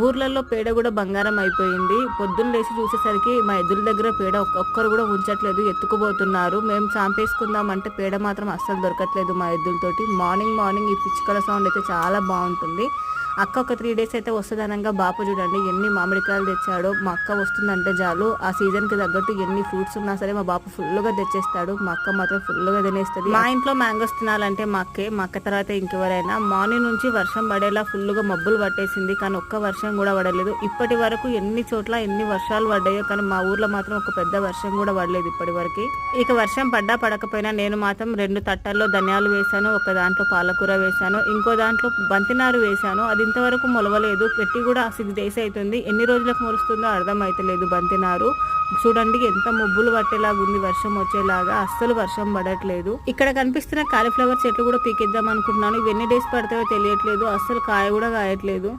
ఊర్లలో పేడ కూడా బంగారం అయిపోయింది. పొద్దున్న లేచి చూసేసరికి మా ఎద్దుల దగ్గర పేడ ఒక్కరు కూడా ఉంచట్లేదు, ఎత్తుకుపోతున్నారు. మేము చాంపేసుకుందాం అంటే పేడ మాత్రం అస్సలు దొరకట్లేదు మా ఎద్దులతోటి. మార్నింగ్ మార్నింగ్ ఈ పిచ్చుకల సౌండ్ అయితే చాలా బాగుంటుంది. అక్క ఒక 3 days అయితే వస్తుందనగా బాపు చూడండి ఎన్ని మామిడికాయలు తెచ్చాడో. మా అక్క వస్తుందంటే చాలు ఆ సీజన్కి తగ్గట్టు ఎన్ని ఫ్రూట్స్ ఉన్నా సరే మా బాపు ఫుల్గా తెచ్చేస్తాడు. మా అక్క మాత్రం ఫుల్గా తినేస్తుంది. మా ఇంట్లో మ్యాంగోస్ తినాలంటే మా అక్క తర్వాత ఇంకెవరైనా. మార్నింగ్ నుంచి వర్షం పడేలా ఫుల్గా మబ్బులు పట్టేసింది, కానీ ఒక్క వర్షం కూడా పడలేదు. ఇప్పటి వరకు ఎన్ని చోట్ల ఎన్ని వర్షాలు పడ్డాయో, కానీ మా ఊర్లో మాత్రం ఒక పెద్ద వర్షం కూడా పడలేదు ఇప్పటి వరకు. ఇక వర్షం పడ్డా పడకపోయినా నేను మాత్రం 2 తట్టల్లో ధనియాలు వేశాను, ఒక దాంట్లో పాలకూర వేశాను, ఇంకో దాంట్లో బంతినారు వేశాను. అది ఇంతవరకు మొలవలేదు, పెట్టి కూడా 6 days అవుతుంది. ఎన్ని రోజులకు మొలుస్తుందో అర్థం అవుతలేదు బంతినారు. చూడండి ఎంత మబ్బులు పట్టేలాగా ఉంది, వర్షం వచ్చేలాగా. అస్సలు వర్షం పడట్లేదు. ఇక్కడ కనిపిస్తున్న కాలీఫ్లవర్ చెట్లు కూడా పీకిద్దాం అనుకుంటున్నాను. ఇవి ఎన్ని డేస్ పడతాయో తెలియట్లేదు, అస్సలు కాయ కూడా కాయట్లేదు.